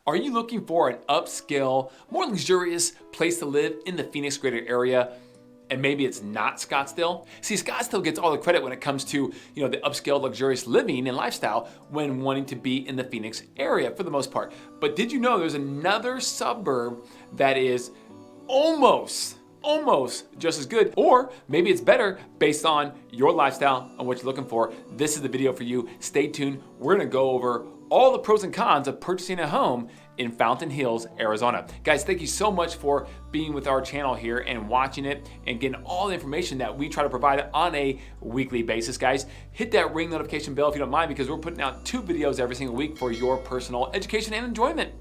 Are you looking for an upscale, more luxurious place to live in the Phoenix greater area? And maybe it's not Scottsdale? See, Scottsdale gets all the credit when it comes to, the upscale, luxurious living and lifestyle when wanting to be in the Phoenix area for the most part. But did you know there's another suburb that is almost just as good, or maybe it's better based on your lifestyle and what you're looking for? This is the video for you. Stay tuned. We're gonna go over all the pros and cons of purchasing a home in Fountain Hills, Arizona. Guys, thank you so much for being with our channel here and watching it and getting all the information that we try to provide on a weekly basis. Guys, hit that ring notification bell if you don't mind, because we're putting out 2 videos every single week for your personal education and enjoyment.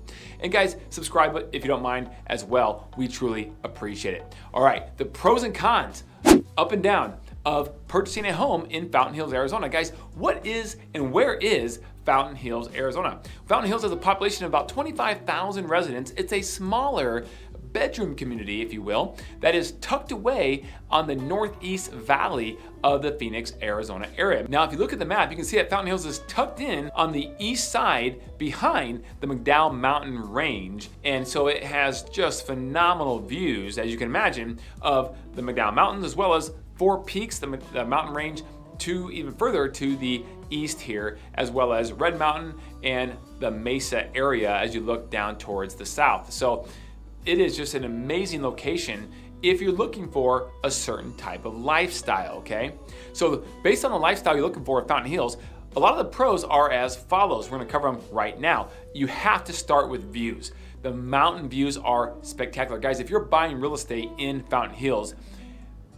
And guys, subscribe if you don't mind as well. We truly appreciate it. All right, the pros and cons, up and down, of purchasing a home in Fountain Hills, Arizona. Guys, what is and where is Fountain Hills, Arizona? Fountain Hills has a population of about 25,000 residents. It's a smaller bedroom community, if you will, that is tucked away on the northeast valley of the Phoenix, Arizona area. Now, if you look at the map, you can see that Fountain Hills is tucked in on the east side behind the McDowell Mountain Range. And so it has just phenomenal views, as you can imagine, of the McDowell Mountains, as well as 4 peaks, the mountain range to even further to the east here, as well as Red Mountain and the Mesa area as you look down towards the south. So it is just an amazing location if you're looking for a certain type of lifestyle, okay? So based on the lifestyle you're looking for at Fountain Hills, a lot of the pros are as follows. We're gonna cover them right now. You have to start with views. The mountain views are spectacular. Guys, if you're buying real estate in Fountain Hills,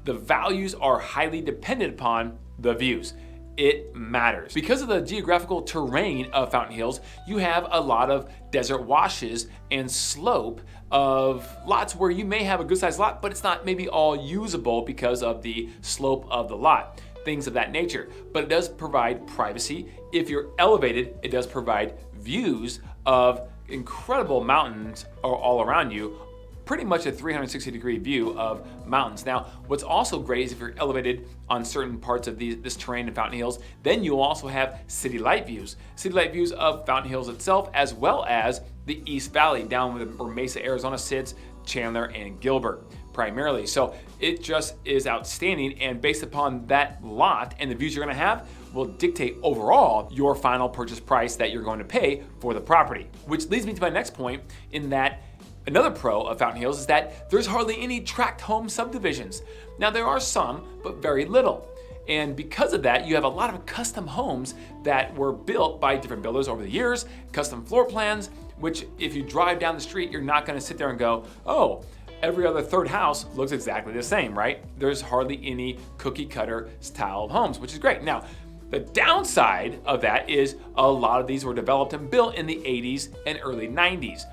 the values are highly dependent upon the views. It matters. Because of the geographical terrain of Fountain Hills, you have a lot of desert washes and slope of lots where you may have a good sized lot, but it's not maybe all usable because of the slope of the lot, things of that nature. But it does provide privacy. If you're elevated, it does provide views of incredible mountains all around you, pretty much a 360-degree view of mountains. Now, what's also great is if you're elevated on certain parts of this terrain in Fountain Hills, then you'll also have city light views. City light views of Fountain Hills itself, as well as the East Valley, down where Mesa, Arizona sits, Chandler and Gilbert primarily. So it just is outstanding, and based upon that lot and the views you're gonna have will dictate overall your final purchase price that you're going to pay for the property. Which leads me to my next point, in that another pro of Fountain Hills is that there's hardly any tract home subdivisions. Now, there are some, but very little. And because of that, you have a lot of custom homes that were built by different builders over the years, custom floor plans, which if you drive down the street, you're not gonna sit there and go, oh, every other third house looks exactly the same, right? There's hardly any cookie cutter style of homes, which is great. Now, the downside of that is a lot of these were developed and built in the 80s and early 90s.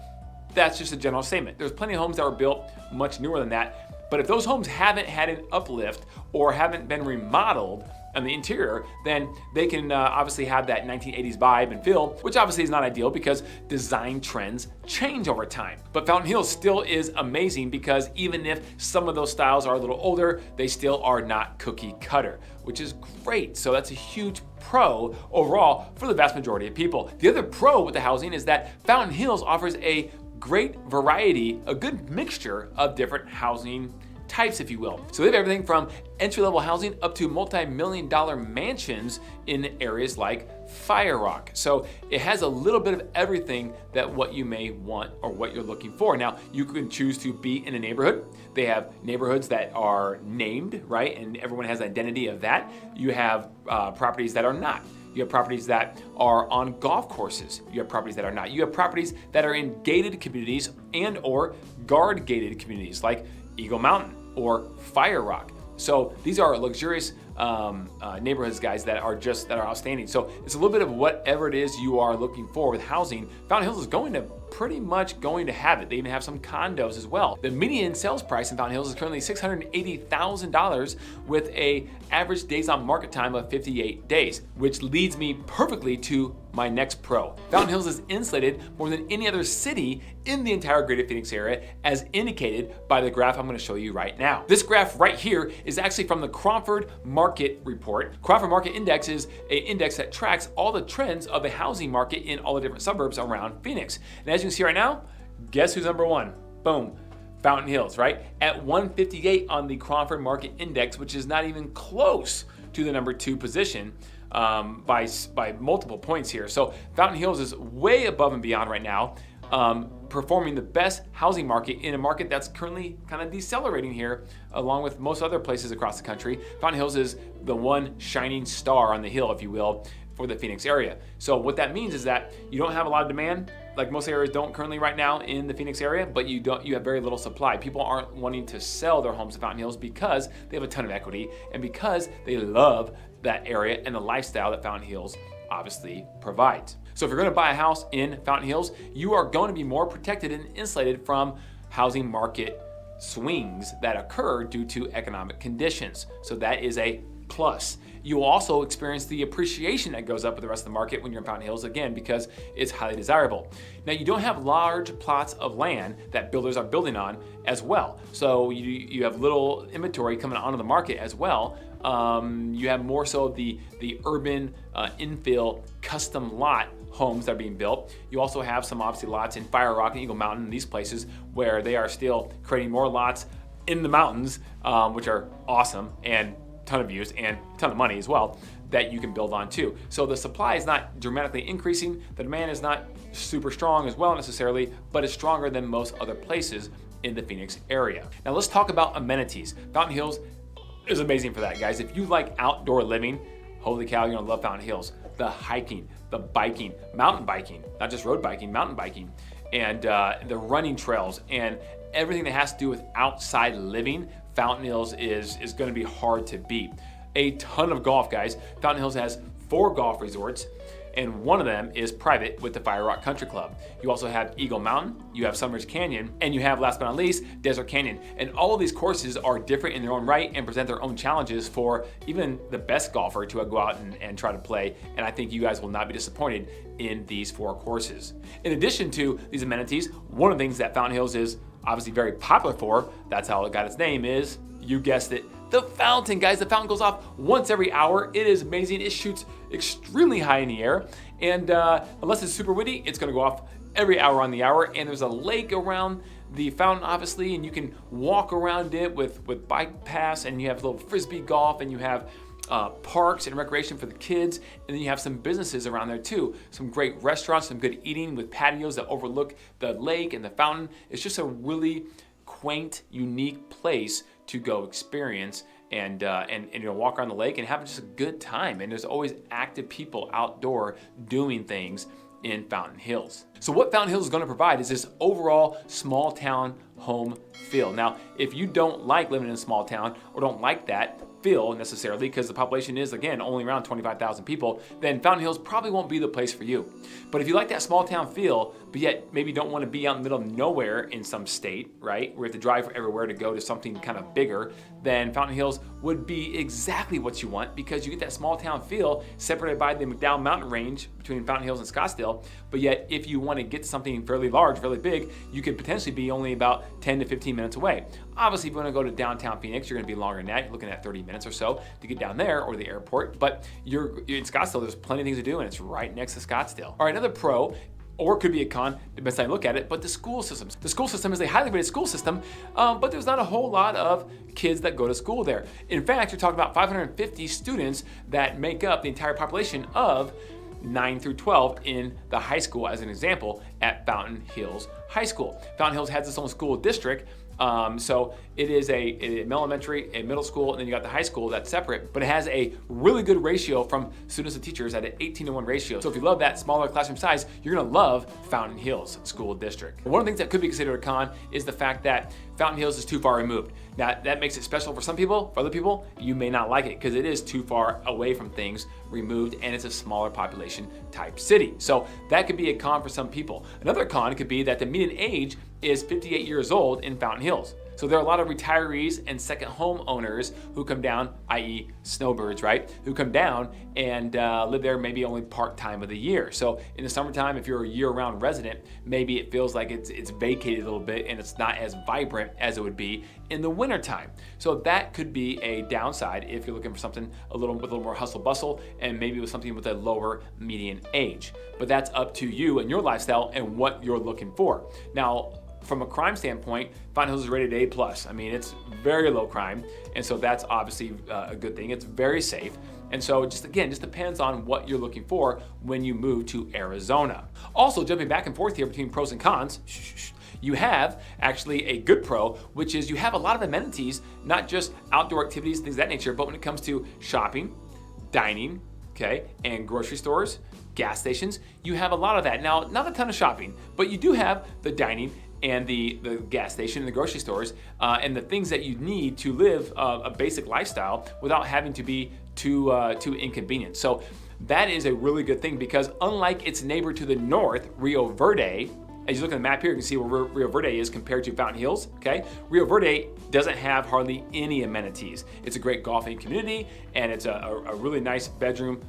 That's just a general statement. There's plenty of homes that were built much newer than that, but if those homes haven't had an uplift or haven't been remodeled on the interior, then they can obviously have that 1980s vibe and feel, which obviously is not ideal because design trends change over time. But Fountain Hills still is amazing because even if some of those styles are a little older, they still are not cookie cutter, which is great. So that's a huge pro overall for the vast majority of people. The other pro with the housing is that Fountain Hills offers a great variety, a good mixture of different housing types, if you will. So they have everything from entry-level housing up to multi-million-dollar mansions in areas like Fire Rock. So it has a little bit of everything that what you may want or what you're looking for. Now, you can choose to be in a neighborhood. They have neighborhoods that are named, right? And everyone has identity of that. You have properties that are not. You have properties that are on golf courses. You have properties that are not. You have properties that are in gated communities and or guard gated communities like Eagle Mountain or Fire Rock. So these are luxurious neighborhoods, guys, that are outstanding. So it's a little bit of whatever it is you are looking for with housing. Fountain Hills is pretty much going to have it. They even have some condos as well. The median sales price in Fountain Hills is currently $680,000 with a average days on market time of 58 days, which leads me perfectly to my next pro. Fountain Hills is insulated more than any other city in the entire greater Phoenix area, as indicated by the graph I'm going to show you right now. This graph right here is actually from the Cromford Market Report. Cromford Market Index is an index that tracks all the trends of the housing market in all the different suburbs around Phoenix. And as as you can see right now, guess who's number one? Boom. Fountain Hills, right? At 158 on the Cromford Market Index, which is not even close to the number 2 position by multiple points here. So Fountain Hills is way above and beyond right now, performing the best housing market in a market that's currently kind of decelerating here, along with most other places across the country. Fountain Hills is the one shining star on the hill, if you will, for the Phoenix area. So what that means is that you don't have a lot of demand, like most areas don't currently right now in the Phoenix area, but you have very little supply. People aren't wanting to sell their homes in Fountain Hills because they have a ton of equity and because they love that area and the lifestyle that Fountain Hills obviously provides. So if you're going to buy a house in Fountain Hills, you are going to be more protected and insulated from housing market swings that occur due to economic conditions. So that is a plus. You will also experience the appreciation that goes up with the rest of the market when you're in Fountain Hills, again, because it's highly desirable. Now, you don't have large plots of land that builders are building on as well. So you have little inventory coming onto the market as well. You have more so the urban infill custom lot homes that are being built. You also have some obviously lots in Fire Rock and Eagle Mountain, these places where they are still creating more lots in the mountains, which are awesome and ton of views and a ton of money as well that you can build on too. So the supply is not dramatically increasing. The demand is not super strong as well necessarily, but it's stronger than most other places in the Phoenix area. Now let's talk about amenities. Fountain Hills is amazing for that, guys. If you like outdoor living, holy cow, you're gonna love Fountain Hills. The hiking, the biking, mountain biking, not just road biking, mountain biking, and the running trails and everything that has to do with outside living, Fountain Hills is going to be hard to beat. A ton of golf, guys. Fountain Hills has 4 golf resorts, and one of them is private with the Fire Rock Country Club. You also have Eagle Mountain, you have Summers Canyon, and you have, last but not least, Desert Canyon. And all of these courses are different in their own right and present their own challenges for even the best golfer to go out and try to play. And I think you guys will not be disappointed in these 4 courses. In addition to these amenities, one of the things that Fountain Hills is obviously very popular for, that's how it got its name, is, you guessed it, the fountain, guys. The fountain goes off once every hour. It is amazing. It shoots extremely high in the air, and unless it's super windy, it's gonna go off every hour on the hour. And there's a lake around the fountain, obviously, and you can walk around it with bike paths, and you have little frisbee golf, and you have parks and recreation for the kids, and then you have some businesses around there too. Some great restaurants, some good eating with patios that overlook the lake and the fountain. It's just a really quaint, unique place to go experience and walk around the lake and have just a good time. And there's always active people outdoor doing things in Fountain Hills. So what Fountain Hills is going to provide is this overall small town home feel. Now, if you don't like living in a small town or don't like that feel necessarily, because the population is, again, only around 25,000 people, then Fountain Hills probably won't be the place for you. But if you like that small town feel, but yet maybe don't want to be out in the middle of nowhere in some state, right, where you have to drive everywhere to go to something kind of bigger, then Fountain Hills would be exactly what you want, because you get that small town feel separated by the McDowell Mountain Range between Fountain Hills and Scottsdale. But yet, if you want to get something fairly large, fairly big, you could potentially be only about 10 to 15 minutes away. Obviously, if you want to go to downtown Phoenix, you're going to be longer than that. You're looking at 30 minutes or so to get down there, or the airport. But you're in Scottsdale, there's plenty of things to do, and it's right next to Scottsdale. All right, another pro, or it could be a con, depends how you look at it, but the school systems. The school system is a highly rated school system, but there's not a whole lot of kids that go to school there. In fact, you're talking about 550 students that make up the entire population of 9 through 12 in the high school, as an example, at Fountain Hills High School. Fountain Hills has its own school district, so it is an elementary, a middle school, and then you got the high school that's separate, but it has a really good ratio from students to teachers at an 18-to-1 ratio. So if you love that smaller classroom size, you're gonna love Fountain Hills School District. One of the things that could be considered a con is the fact that Fountain Hills is too far removed. Now, that makes it special for some people. For other people, you may not like it because it is too far away from things, removed, and it's a smaller population type city. So that could be a con for some people. Another con could be that the median age is 58 years old in Fountain Hills. So there are a lot of retirees and second home owners who come down, i.e. snowbirds, right? Who come down and live there maybe only part-time of the year. So in the summertime, if you're a year-round resident, maybe it feels like it's vacated a little bit and it's not as vibrant as it would be in the wintertime. So that could be a downside if you're looking for something with a little more hustle bustle and maybe with something with a lower median age. But that's up to you and your lifestyle and what you're looking for. Now, from a crime standpoint, Fountain Hills is rated A+. I mean, it's very low crime, and so that's obviously a good thing. It's very safe. And so just depends on what you're looking for when you move to Arizona. Also, jumping back and forth here between pros and cons, you have actually a good pro, which is you have a lot of amenities, not just outdoor activities, things of that nature, but when it comes to shopping, dining, okay, and grocery stores, gas stations, you have a lot of that. Now, not a ton of shopping, but you do have the dining and the gas station and the grocery stores and the things that you need to live a basic lifestyle without having to be too inconvenient. So that is a really good thing because unlike its neighbor to the north, Rio Verde, as you look at the map here, you can see where Rio Verde is compared to Fountain Hills, okay? Rio Verde doesn't have hardly any amenities. It's a great golfing community and it's a really nice bedroom,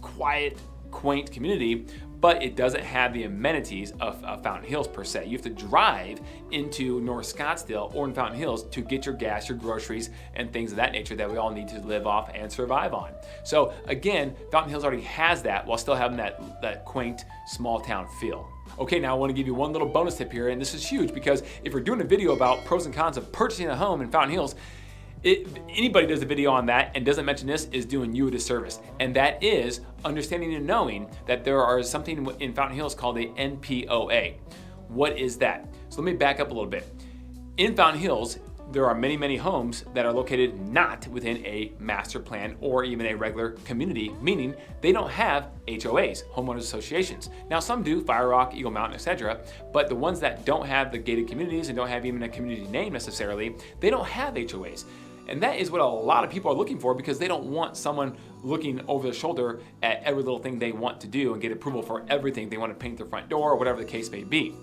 quiet, quaint community, but it doesn't have the amenities of Fountain Hills per se. You have to drive into North Scottsdale or in Fountain Hills to get your gas, your groceries, and things of that nature that we all need to live off and survive on. So again, Fountain Hills already has that while still having that quaint small town feel. Okay, now I want to give you one little bonus tip here, and this is huge because if we're doing a video about pros and cons of purchasing a home in Fountain Hills, anybody does a video on that and doesn't mention this is doing you a disservice. And that is understanding and knowing that there are something in Fountain Hills called a NPOA. What is that? So let me back up a little bit. In Fountain Hills, there are many, many homes that are located not within a master plan or even a regular community, meaning they don't have HOAs, homeowners associations. Now some do, Fire Rock, Eagle Mountain, etc., but the ones that don't have the gated communities and don't have even a community name necessarily, they don't have HOAs. And that is what a lot of people are looking for because they don't want someone looking over their shoulder at every little thing they want to do and get approval for everything. They want to paint their front door or whatever the case may be.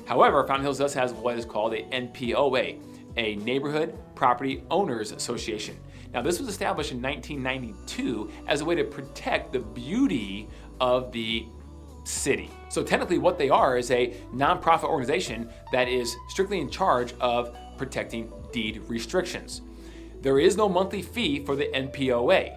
However, Fountain Hills does have what is called a NPOA, a Neighborhood Property Owners Association. Now, this was established in 1992 as a way to protect the beauty of the city. So technically what they are is a nonprofit organization that is strictly in charge of protecting deed restrictions. There is no monthly fee for the NPOA,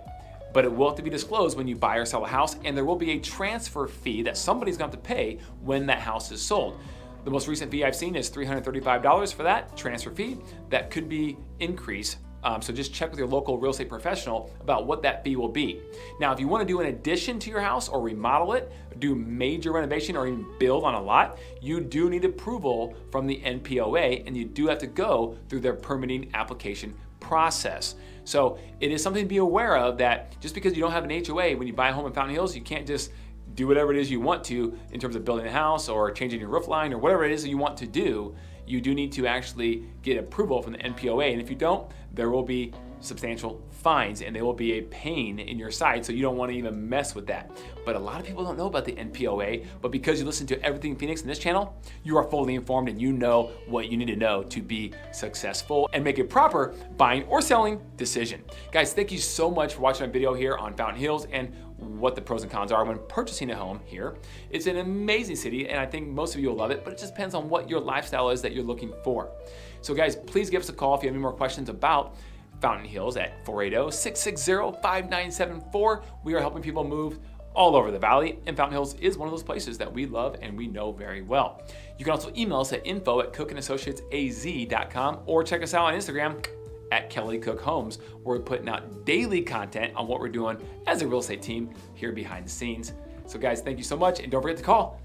but it will have to be disclosed when you buy or sell a house, and there will be a transfer fee that somebody's going to have to pay when that house is sold. The most recent fee I've seen is $335 for that transfer fee. That could be increased. So just check with your local real estate professional about what that fee will be. Now, if you want to do an addition to your house or remodel it, do major renovation or even build on a lot, you do need approval from the NPOA and you do have to go through their permitting application process. So it is something to be aware of that just because you don't have an HOA when you buy a home in Fountain Hills, you can't just do whatever it is you want to in terms of building a house or changing your roof line or whatever it is that you want to do. You do need to actually get approval from the NPOA, and if you don't, there will be substantial fines and they will be a pain in your side, so you don't want to even mess with that. But a lot of people don't know about the NPOA, but because you listen to Everything Phoenix in this channel, you are fully informed and you know what you need to know to be successful and make a proper buying or selling decision. Guys, thank you so much for watching my video here on Fountain Hills and what the pros and cons are when purchasing a home here. It's an amazing city and I think most of you will love it, but it just depends on what your lifestyle is that you're looking for. So guys, please give us a call if you have any more questions about Fountain Hills at 480-660-5974. We are helping people move all over the valley, and Fountain Hills is one of those places that we love and we know very well. You can also email us at info@cookandassociatesaz.com or check us out on Instagram at Kelly Cook Homes, where we're putting out daily content on what we're doing as a real estate team here behind the scenes. So guys, thank you so much, and don't forget to call